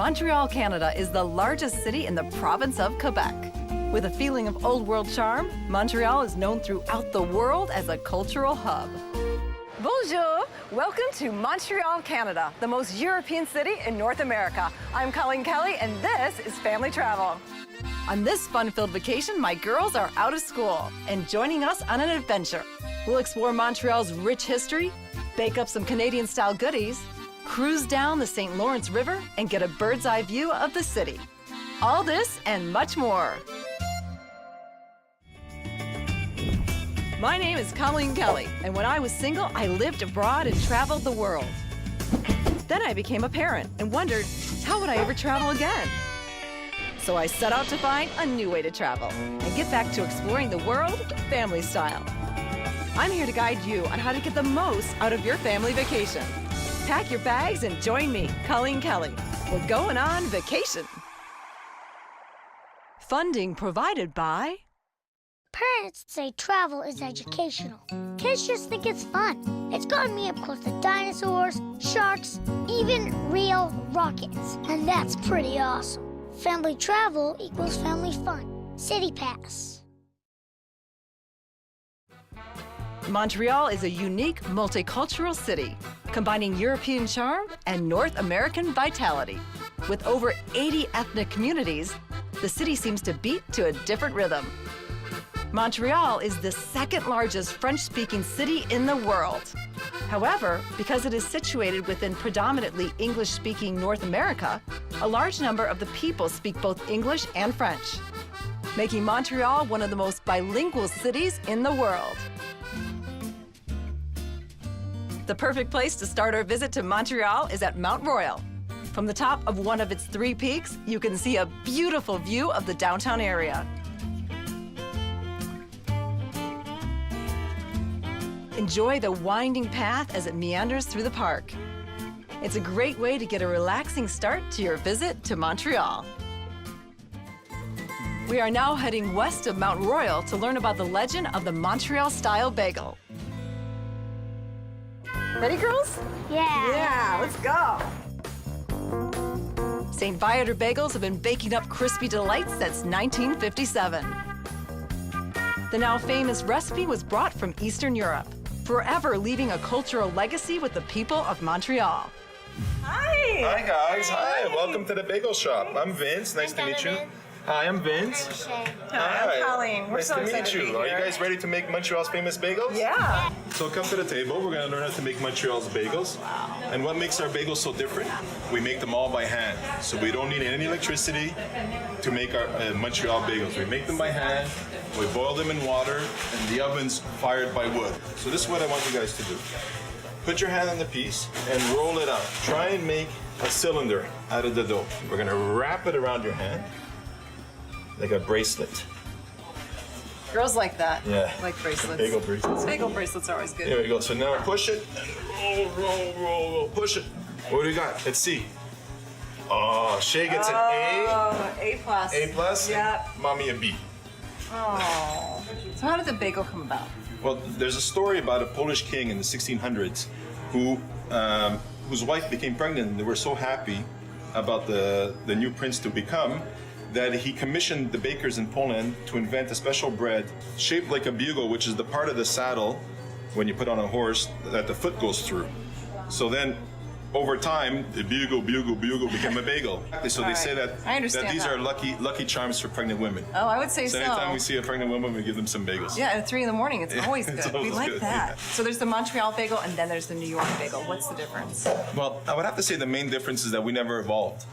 Montreal, Canada is the largest city in the province of Quebec. With a feeling of old world charm, Montreal is known throughout the world as a cultural hub. Bonjour! Welcome to Montreal, Canada, the most European city in North America. I'm Colleen Kelly, and this is Family Travel. On this fun-filled vacation, my girls are out of school and joining us on an adventure. We'll explore Montreal's rich history, bake up some Canadian-style goodies, cruise down the St. Lawrence River, and get a bird's-eye view of the city. All this and much more. My name is Colleen Kelly, and when I was single, I lived abroad and traveled the world. Then I became a parent and wondered, how would I ever travel again? So I set out to find a new way to travel and get back to exploring the world family style. I'm here to guide you on how to get the most out of your family vacation. Pack your bags and join me, Colleen Kelly. We're going on vacation. Funding provided by... Parents say travel is educational. Kids just think it's fun. It's gotten me up close to dinosaurs, sharks, even real rockets. And that's pretty awesome. Family travel equals family fun. City Pass. Montreal is a unique, multicultural city, combining European charm and North American vitality. With over 80 ethnic communities, the city seems to beat to a different rhythm. Montreal is the second largest French-speaking city in the world. However, because it is situated within predominantly English-speaking North America, a large number of the people speak both English and French, making Montreal one of the most bilingual cities in the world. The perfect place to start our visit to Montreal is at Mount Royal. From the top of one of its 3 peaks, you can see a beautiful view of the downtown area. Enjoy the winding path as it meanders through the park. It's a great way to get a relaxing start to your visit to Montreal. We are now heading west of Mount Royal to learn about the legend of the Montreal-style bagel. Ready, girls? Yeah. Yeah, let's go. St. Viator bagels have been baking up crispy delights since 1957. The now famous recipe was brought from Eastern Europe, forever leaving a cultural legacy with the people of Montreal. Hi! Hi guys, hi. Welcome to the bagel shop. I'm Vince, nice to meet you. Hi, I'm Vince. Hi, I'm Colleen. We're nice so to excited meet to be you. Are you here. guys ready to make Montreal's famous bagels? Yeah. So come to the table, we're gonna learn how to make Montreal's bagels. And what makes our bagels so different? We make them all by hand. So we don't need any electricity to make our Montreal bagels. We make them by hand, we boil them in water, and the oven's fired by wood. So this is what I want you guys to do. Put your hand on the piece and roll it out. Try and make a cylinder out of the dough. We're gonna wrap it around your hand like a bracelet. Girls like that. Yeah. Like bracelets. Bagel bracelets. Bagel bracelets are always good. There we go. So now push it and roll. Push it. What do you got? Let's see. Oh, Shay gets an A. Oh, A+. A+. Yeah. Mommy a B. Oh. So how did the bagel come about? Well, there's a story about a Polish king in the 1600s who, whose wife became pregnant, and they were so happy about the new prince to become that he commissioned the bakers in Poland to invent a special bread shaped like a bugle, which is the part of the saddle when you put on a horse that the foot goes through. So then, over time, the bugle became a bagel. So they say that, these are lucky charms for pregnant women. Oh, I would say So anytime we see a pregnant woman, we give them some bagels. Yeah, at 3 in the morning, it's always good. It's always We like good, that. yeah. So there's the Montreal bagel, and then there's the New York bagel. What's the difference? Well, I would have to say the main difference is that we never evolved.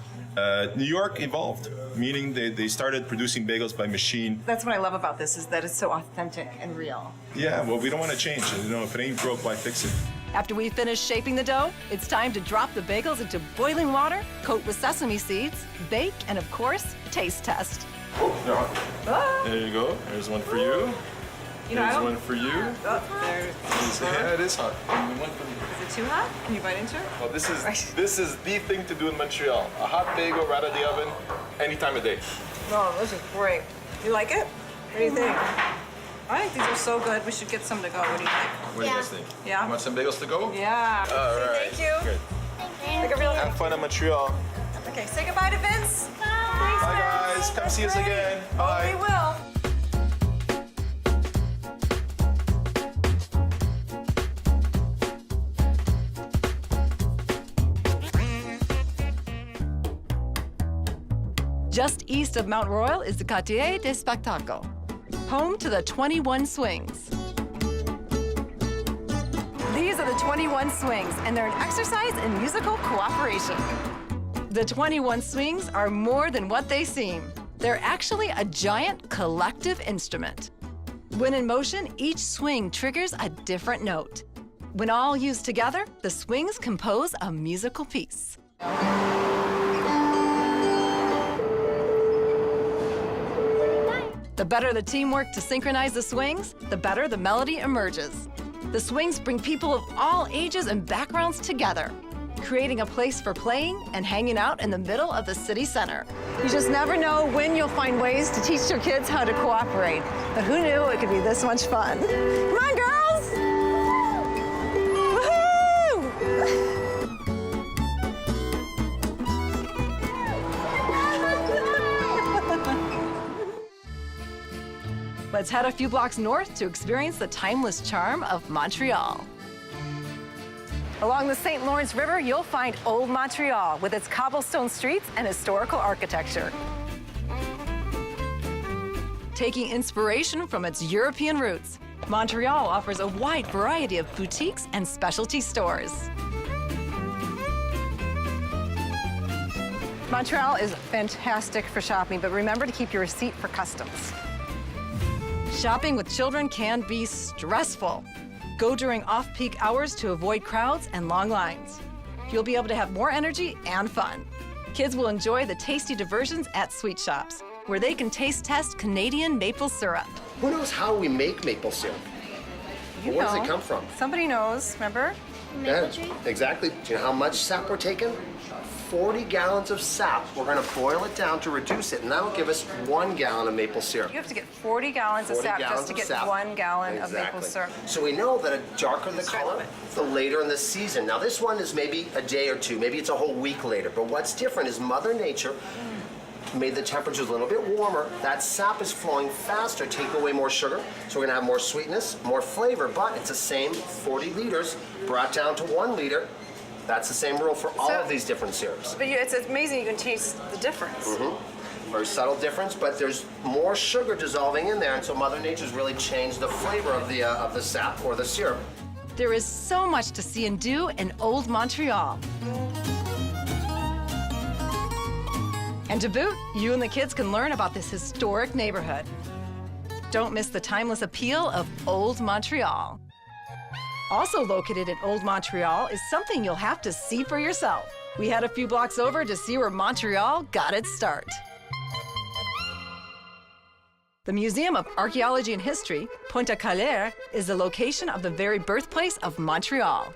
New York evolved, meaning they started producing bagels by machine. That's what I love about this, is that it's so authentic and real. Yeah, well, we don't want to change it. You know, if it ain't broke, why fix it? After we finish shaping the dough, it's time to drop the bagels into boiling water, coat with sesame seeds, bake, and of course, taste test. Oh, they're hot. Ah. There you go. There's one for you. You know, There's one for you. Oh, there. Yeah, it is hot. And one for you. Is it too hot? Can you bite into it? Well, this is the thing to do in Montreal. A hot bagel right out of the oven, any time of day. Oh, this is great. You like it? What do you think? I think these are so good. We should get some to go. What do you think? What do you guys think? Yeah. You want some bagels to go? Yeah. All right. Thank you. Good. Like a real Have fun in Montreal. like Okay, say goodbye to Vince. Thanks, Bye, Vince. guys. Come see us again. Bye. We will. Just east of Mount Royal is the Quartier des Spectacles, home to the 21 swings. These are the 21 swings, and they're an exercise in musical cooperation. The 21 swings are more than what they seem. They're actually a giant collective instrument. When in motion, each swing triggers a different note. When all used together, the swings compose a musical piece. The better the teamwork to synchronize the swings, the better the melody emerges. The swings bring people of all ages and backgrounds together, creating a place for playing and hanging out in the middle of the city center. You just never know when you'll find ways to teach your kids how to cooperate. But who knew it could be this much fun? Come on, girls! Woohoo! Let's head a few blocks north to experience the timeless charm of Montreal. Along the St. Lawrence River, you'll find Old Montreal with its cobblestone streets and historical architecture. Taking inspiration from its European roots, Montreal offers a wide variety of boutiques and specialty stores. Montreal is fantastic for shopping, but remember to keep your receipt for customs. Shopping with children can be stressful. Go during off-peak hours to avoid crowds and long lines. You'll be able to have more energy and fun. Kids will enjoy the tasty diversions at sweet shops, where they can taste test Canadian maple syrup. Who knows how we make maple syrup? Where does it come from? Somebody knows, remember? Yeah, exactly. Do you know how much sap we're taking? 40 gallons of sap. We're going to boil it down to reduce it, and that'll give us 1 gallon of maple syrup. You have to get 40 gallons of sap just to get 1 gallon of maple syrup. So we know that the darker the color, the later in the season. Now this one is maybe a day or two, maybe it's a whole week later, but what's different is Mother Nature made the temperatures a little bit warmer. That sap is flowing faster, take away more sugar, so we're gonna have more sweetness, more flavor, but it's the same 40 liters brought down to 1 liter. That's the same rule for all of these different syrups. But it's amazing you can taste the difference. Very subtle difference, but there's more sugar dissolving in there, and so Mother Nature's really changed the flavor of the sap or the syrup. There is so much to see and do in Old Montreal. And to boot, you and the kids can learn about this historic neighborhood. Don't miss the timeless appeal of Old Montreal. Also located in Old Montreal is something you'll have to see for yourself. We head a few blocks over to see where Montreal got its start. The Museum of Archaeology and History, Pointe-a-Calliere, is the location of the very birthplace of Montreal.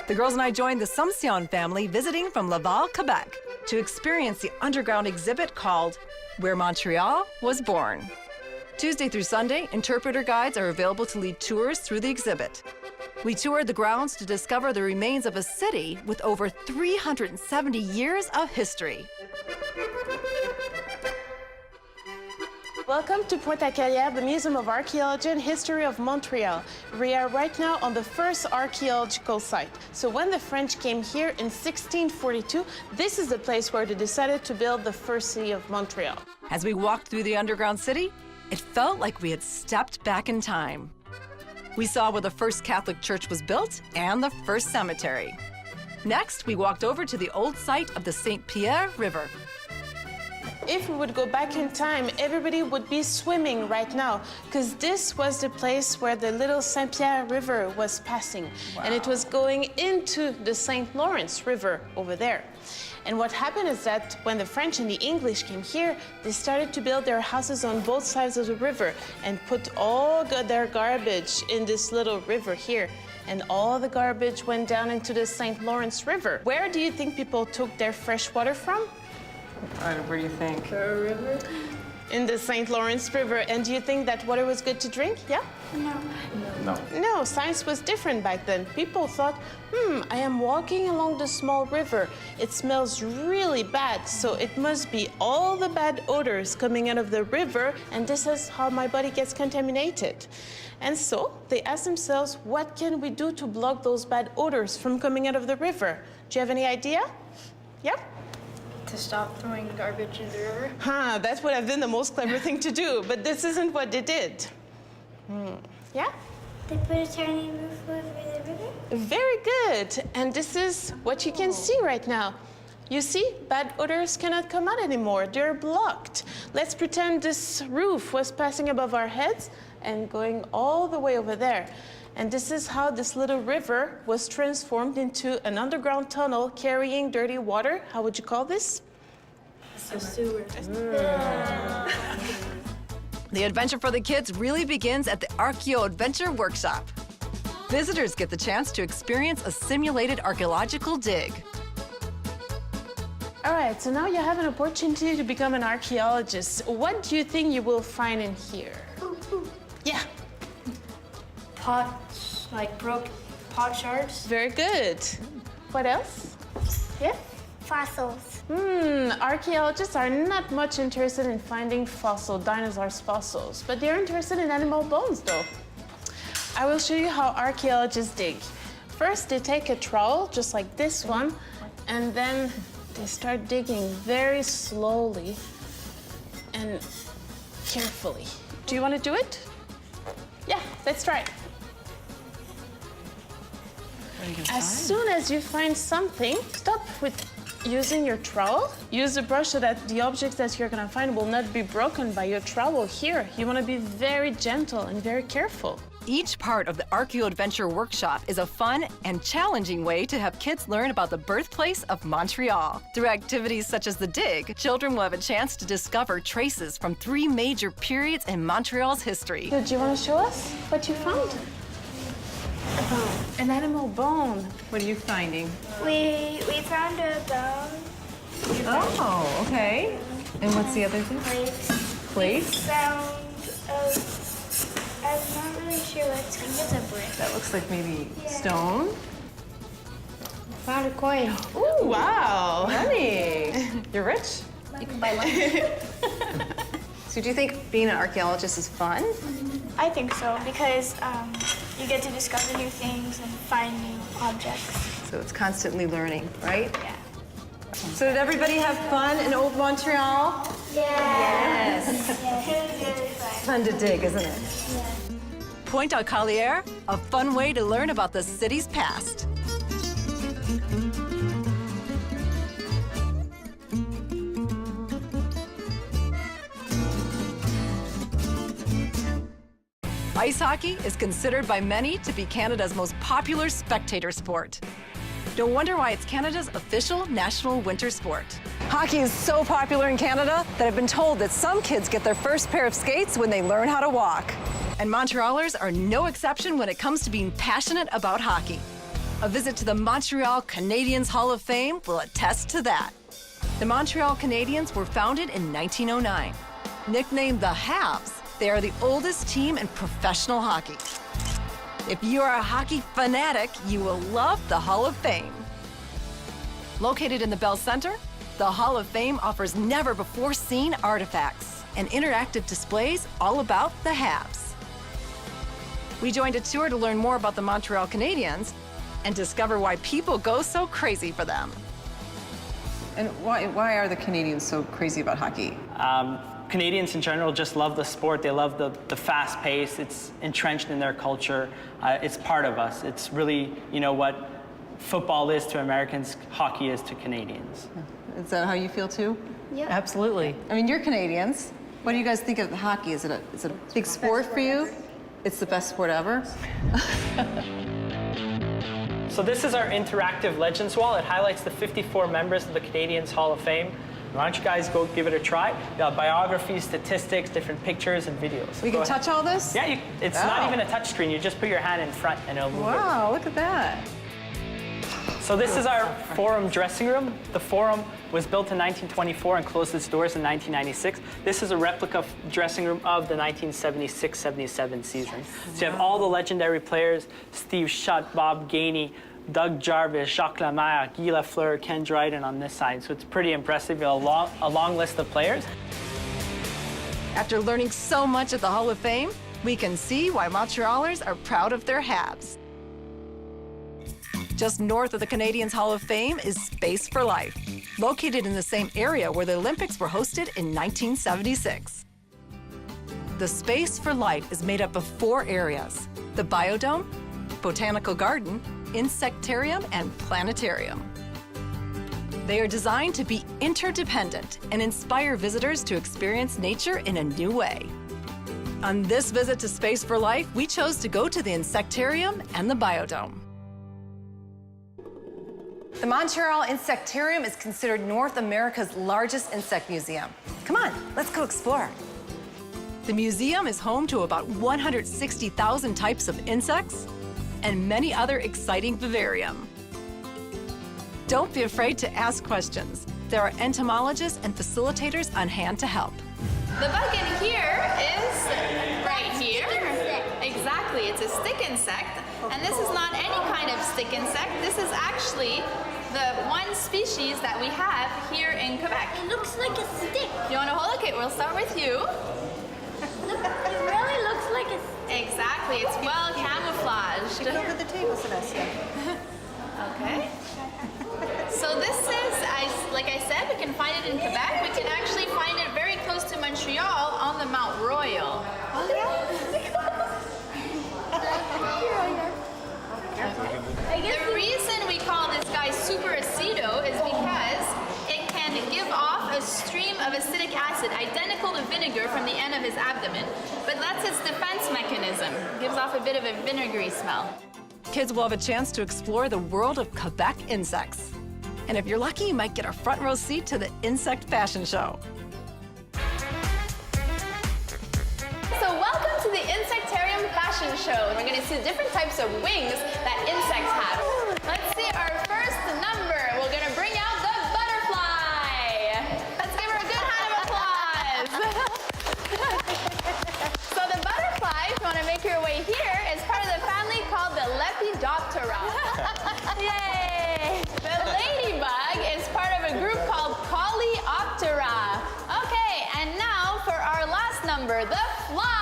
The girls and I joined the Somption family visiting from Laval, Quebec, to experience the underground exhibit called Where Montreal Was Born. Tuesday through Sunday, interpreter guides are available to lead tours through the exhibit. We toured the grounds to discover the remains of a city with over 370 years of history. Welcome to Pointe-a-Calliere, the Museum of Archaeology and History of Montreal. We are right now on the first archaeological site. So when the French came here in 1642, this is the place where they decided to build the first city of Montreal. As we walked through the underground city, it felt like we had stepped back in time. We saw where the first Catholic church was built and the first cemetery. Next, we walked over to the old site of the St. Pierre River. If we would go back in time, everybody would be swimming right now, because this was the place where the little St. Pierre River was passing. Wow. And it was going into the St. Lawrence River over there. And what happened is that when the French and the English came here, they started to build their houses on both sides of the river and put all their garbage in this little river here. And all the garbage went down into the St. Lawrence River. Where do you think people took their fresh water from? Where do you think? The river. in the St. Lawrence River. And do you think that water was good to drink? Yeah? No, science was different back then. People thought, I am walking along the small river. It smells really bad, so it must be all the bad odors coming out of the river, and this is how my body gets contaminated. And so they asked themselves, what can we do to block those bad odors from coming out of the river? Do you have any idea? Yeah? To stop throwing garbage in the river? That would have been the most clever thing to do, but this isn't what they did. Yeah? They put a tiny roof over the river? Very good. And this is what you can see right now. You see, bad odors cannot come out anymore. They're blocked. Let's pretend this roof was passing above our heads and going all the way over there. And this is how this little river was transformed into an underground tunnel carrying dirty water. How would you call this? A sewer. The adventure for the kids really begins at the Archaeoadventure Workshop. Visitors get the chance to experience a simulated archaeological dig. All right, so now you have an opportunity to become an archaeologist. What do you think you will find in here? Yeah. Pots, like broke pot shards. Very good. What else? Yeah? Fossils. Archaeologists are not much interested in finding dinosaurs' fossils, but they're interested in animal bones, though. I will show you how archaeologists dig. First, they take a trowel, just like this one, and then they start digging very slowly and carefully. Do you want to do it? Yeah, let's try it. As soon as you find something, stop with using your trowel. Use the brush so that the objects that you're gonna find will not be broken by your trowel here. You wanna be very gentle and very careful. Each part of the Archaeoadventure Workshop is a fun and challenging way to have kids learn about the birthplace of Montreal. Through activities such as the dig, children will have a chance to discover traces from 3 major periods in Montreal's history. Do you wanna show us what you found? An animal bone. What are you finding? We found a bone. Oh, okay. And what's the other thing? Plates? Found I'm not really sure what it's. I think it's a brick. That looks like maybe stone. Found a coin. Ooh, wow. Money. You're rich. You can buy money. So do you think being an archaeologist is fun? I think so, because you get to discover new things and find new objects. So it's constantly learning, right? Yeah. So did everybody have fun in Old Montreal? Yes. It was really fun. Fun to dig, isn't it? Yeah. Pointe-a-Calliere, a fun way to learn about the city's past. Ice hockey is considered by many to be Canada's most popular spectator sport. No wonder why it's Canada's official national winter sport. Hockey is so popular in Canada that I've been told that some kids get their first pair of skates when they learn how to walk. And Montrealers are no exception when it comes to being passionate about hockey. A visit to the Montreal Canadiens Hall of Fame will attest to that. The Montreal Canadiens were founded in 1909. Nicknamed the Habs, they are the oldest team in professional hockey. If you are a hockey fanatic, you will love the Hall of Fame. Located in the Bell Center, the Hall of Fame offers never-before-seen artifacts and interactive displays all about the Habs. We joined a tour to learn more about the Montreal Canadiens and discover why people go so crazy for them. And why are the Canadians so crazy about hockey? Canadians in general just love the sport. They love the fast pace. It's entrenched in their culture. It's part of us. It's really, what football is to Americans, hockey is to Canadians. Is that how you feel too? Yep. Absolutely. I mean, you're Canadians. What do you guys think of hockey? Is it a big sport for you? It's the best sport ever? So this is our interactive Legends Wall. It highlights the 54 members of the Canadiens Hall of Fame. Why don't you guys go give it a try? Biographies, statistics, different pictures, and videos. We can touch all this? Yeah, it's not even a touch screen. You just put your hand in front and it'll move. Wow, look at that. So this is our Forum dressing room. The Forum was built in 1924 and closed its doors in 1996. This is a replica dressing room of the 1976-77 season. So you have all the legendary players, Steve Shutt, Bob Gainey, Doug Jarvis, Jacques Lemaire, Guy Lafleur, Ken Dryden on this side. So it's pretty impressive, a long list of players. After learning so much at the Hall of Fame, we can see why Montrealers are proud of their Habs. Just north of the Canadiens Hall of Fame is Space for Life, located in the same area where the Olympics were hosted in 1976. The Space for Life is made up of 4 areas: the Biodome, Botanical Garden, Insectarium, and Planetarium. They are designed to be interdependent and inspire visitors to experience nature in a new way. On this visit to Space for Life, we chose to go to the Insectarium and the Biodome. The Montreal Insectarium is considered North America's largest insect museum. Come on, let's go explore. The museum is home to about 160,000 types of insects and many other exciting vivarium. Don't be afraid to ask questions. There are entomologists and facilitators on hand to help. The bug in here is right here. Exactly, it's a stick insect. And this is not any kind of stick insect. This is actually the one species that we have here in Quebec. It looks like a stick. You want to hold it? Okay, we'll start with you. Look, it really looks like a stick. Exactly, it's well camouflaged. Over the table, Celestia. Okay. So this is, like I said, we can find it in Quebec. We can actually find it very close to Montreal on the Mount Royal. Oh, The reason we call this guy super acido is because it can give off a stream of acidic acid identical to vinegar from the end of his abdomen, but that's its defense mechanism. It gives off a bit of a vinegary smell. Kids will have a chance to explore the world of Quebec insects. And if you're lucky, you might get a front row seat to the insect fashion show. So welcome to the Insectarium Fashion Show. We're going to see different types of wings that insects have. Let's see our first number. We're going to bring out the butterfly. Let's give her a good hand of applause. So the butterfly, if you want to make your way here, is part of the family called the Lepidoptera. Yay! The ladybug is part of a group called Coleoptera. Okay, and now for our last number, the fly.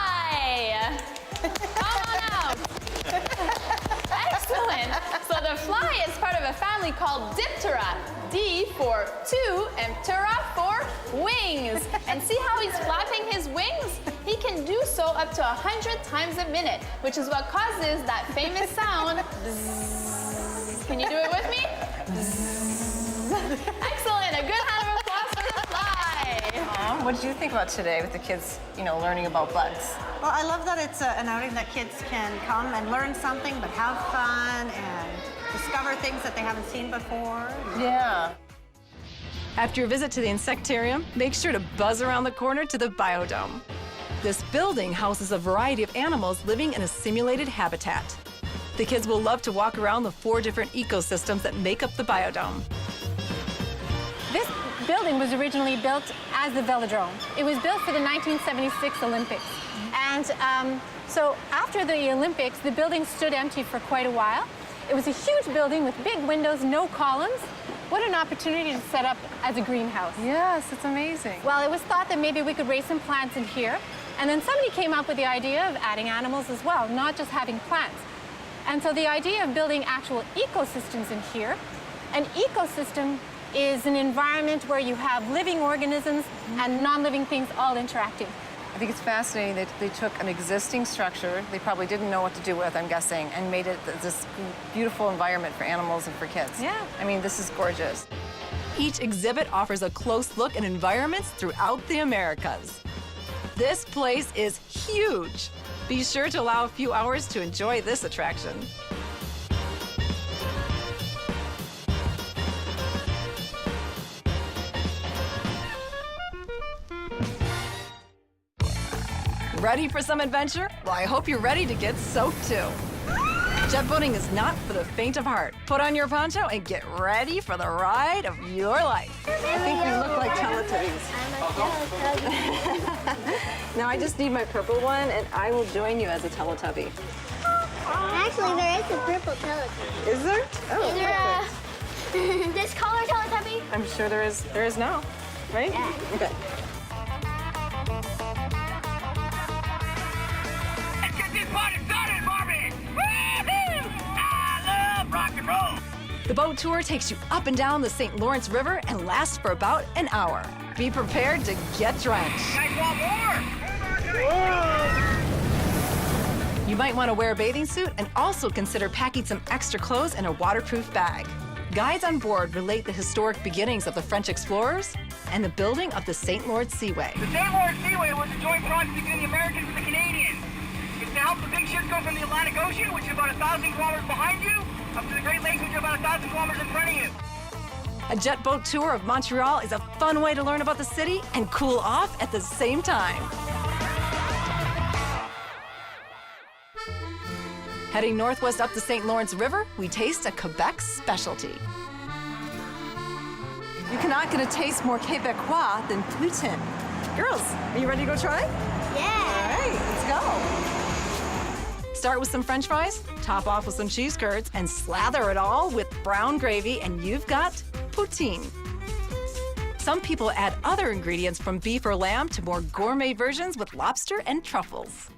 Come on out. Excellent. So the fly is part of a family called Diptera. D for 2 and ptera for wings. And see how he's flapping his wings? He can do so up to 100 times a minute, which is what causes that famous sound. Bzzz. Can you do it with me? Excellent. A good hand of applause for the fly. What did you think about today with the kids, learning about bugs? Well, I love that it's an outing that kids can come and learn something, but have fun and discover things that they haven't seen before. Yeah. After your visit to the Insectarium, make sure to buzz around the corner to the Biodome. This building houses a variety of animals living in a simulated habitat. The kids will love to walk around the 4 different ecosystems that make up the Biodome. This building was originally built as the velodrome. It was built for the 1976 Olympics. And so after the Olympics, the building stood empty for quite a while. It was a huge building with big windows, no columns. What an opportunity to set up as a greenhouse. Yes, it's amazing. Well, it was thought that maybe we could raise some plants in here. And then somebody came up with the idea of adding animals as well, not just having plants. And so the idea of building actual ecosystems in here. An ecosystem is an environment where you have living organisms and non-living things all interacting. I think it's fascinating that they took an existing structure they probably didn't know what to do with, I'm guessing, and made it this beautiful environment for animals and for kids. Yeah. I mean, this is gorgeous. Each exhibit offers a close look at environments throughout the Americas. This place is huge. Be sure to allow a few hours to enjoy this attraction. Ready for some adventure? Well, I hope you're ready to get soaked too. Jet boating is not for the faint of heart. Put on your poncho and get ready for the ride of your life. I think we look like Teletubbies. Now I just need my purple one, and I will join you as a Teletubby. Actually, there is a purple Teletubby. Is there? Oh, Is there this color Teletubby? I'm sure there is. There is now, right? Yeah. Okay. Let's get this party started, Barbie! Woo-hoo! I love rock and roll! The boat tour takes you up and down the St. Lawrence River and lasts for about an hour. Be prepared to get drenched. Guys want more? You might want to wear a bathing suit and also consider packing some extra clothes in a waterproof bag. Guides on board relate the historic beginnings of the French explorers and the building of the St. Lawrence Seaway. The St. Lawrence Seaway was a joint project between the Americans and the Canadians. It's to help the big ships go from the Atlantic Ocean, which is about 1,000 kilometers behind you, up to the Great Lakes, which are about 1,000 kilometers in front of you. A jet boat tour of Montreal is a fun way to learn about the city and cool off at the same time. Heading northwest up the St. Lawrence River, we taste a Quebec specialty. You cannot get a taste more Quebecois than Poutine. Girls, are you ready to go try? Yeah. All right, let's go. Start with some French fries, top off with some cheese curds, and slather it all with brown gravy, and you've got poutine. Some people add other ingredients from beef or lamb to more gourmet versions with lobster and truffles.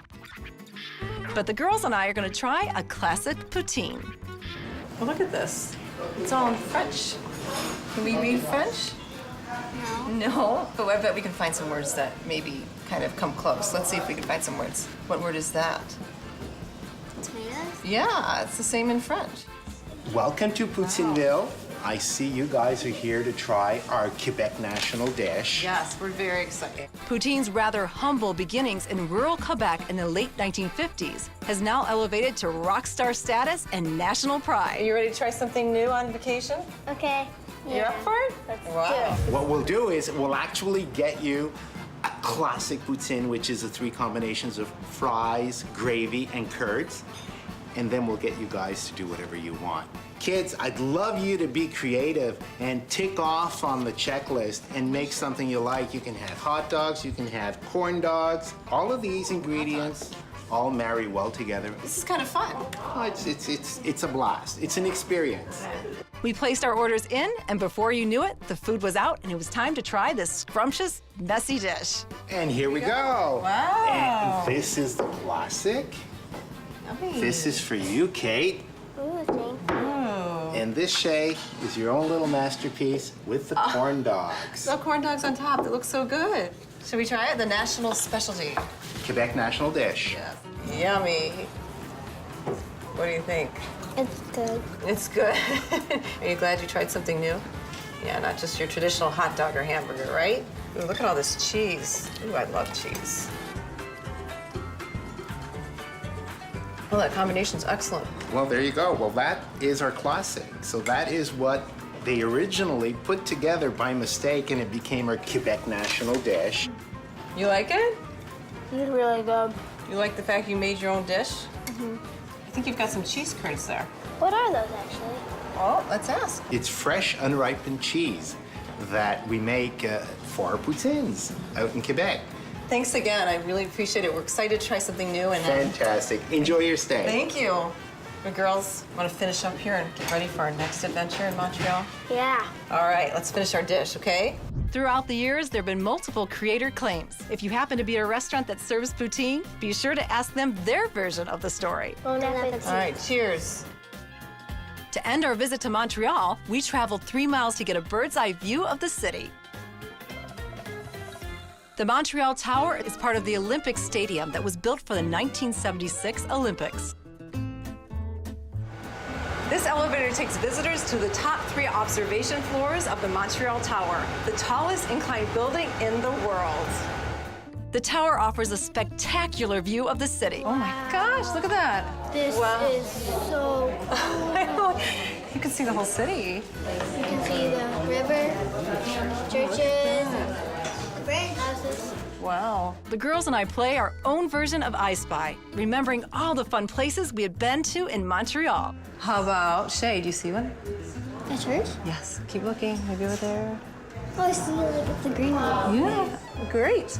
But the girls and I are going to try a classic poutine. Well, look at this. It's all in French. Can we read French? No, but I bet we can find some words that maybe kind of come close. Let's see if we can find some words. What word is that? Tomatoes? Yeah, it's the same in French. Welcome to Poutineville. I see you guys are here to try our Quebec national dish. Yes, we're very excited. Poutine's rather humble beginnings in rural Quebec in the late 1950s has now elevated to rock star status and national Are pride. you ready to try something new on vacation? Okay. You up for it? Let's Wow. do it. What we'll do is we'll actually get you a classic poutine, which is the three combinations of fries, gravy, and curds. And then we'll get you guys to do whatever you want. Kids, I'd love you to be creative and tick off on the checklist and make something you like. You can have hot dogs, you can have corn dogs. All of these ingredients all marry well together. This is kind of fun. Oh, it's a blast. It's an experience. We placed our orders in, and before you knew it, the food was out, and it was time to try this scrumptious, messy dish. And here we go. Wow. And this is the classic. Yummy. This is for you, Kate. Ooh, thank you. And this, Shay, is your own little masterpiece with the corn dogs. No corn dogs on top. That looks so good. Should we try it? The national specialty. Quebec national dish. Yes. Yummy. What do you think? It's good. It's good. Are you glad you tried something new? Yeah, not just your traditional hot dog or hamburger, right? Ooh, look at all this cheese. Ooh, I love cheese. Well, that combination's excellent. Well, there you go. Well, that is our classic. So that is what they originally put together by mistake, and it became our Quebec national dish. You like it? It's really good. You like the fact you made your own dish? Mm-hmm. I think you've got some cheese curds there. What are those, actually? Oh, let's ask. It's fresh, unripened cheese that we make for our poutines out in Quebec. Thanks again. I really appreciate it. We're excited to try something new. And Fantastic. Enjoy your stay. Thank you. The girls want to finish up here and get ready for our next adventure in Montreal? Yeah. All right, let's finish our dish, okay? Throughout the years, there have been multiple creator claims. If you happen to be at a restaurant that serves poutine, be sure to ask them their version of the story. Bon appetit. All right, cheers. To end our visit to Montreal, we traveled 3 miles to get a bird's eye view of the city. The Montreal Tower is part of the Olympic Stadium that was built for the 1976 Olympics. This elevator takes visitors to the top 3 observation floors of the Montreal Tower, the tallest inclined building in the world. The tower offers a spectacular view of the city. Oh my gosh, look at that. This is so cool. You can see the whole city. You can see the river, churches, houses. Wow. The girls and I play our own version of I Spy, remembering all the fun places we had been to in Montreal. How about Shay? Do you see one? A church? Yes. Keep looking. Maybe over there. Oh, I see, like, the green one. Yeah. Great.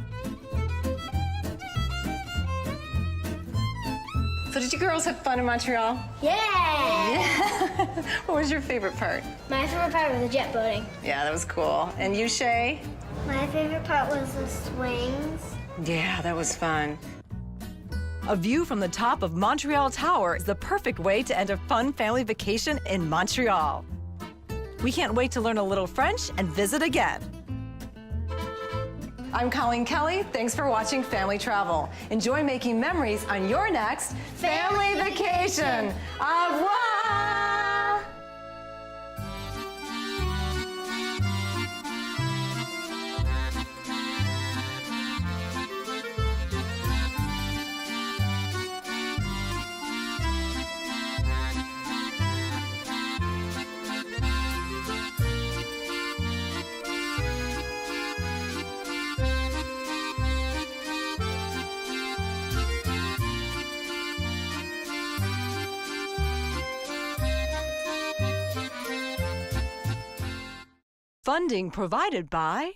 So did you girls have fun in Montreal? Yeah! What was your favorite part? My favorite part was the jet boating. Yeah, that was cool. And you, Shay? My favorite part was the swings. Yeah, that was fun. A view from the top of Montreal Tower is the perfect way to end a fun family vacation in Montreal. We can't wait to learn a little French and visit again. I'm Colleen Kelly. Thanks for watching Family Travel. Enjoy making memories on your next family vacation. Au revoir! Funding provided by...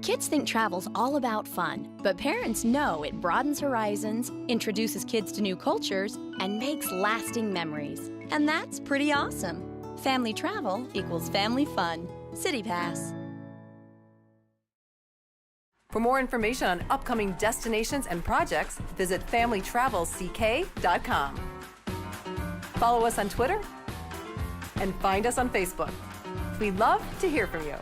Kids think travel's all about fun, but parents know it broadens horizons, introduces kids to new cultures, and makes lasting memories. And that's pretty awesome. Family travel equals family fun. City Pass. For more information on upcoming destinations and projects, visit familytravelck.com. Follow us on Twitter and find us on Facebook. We'd love to hear from you.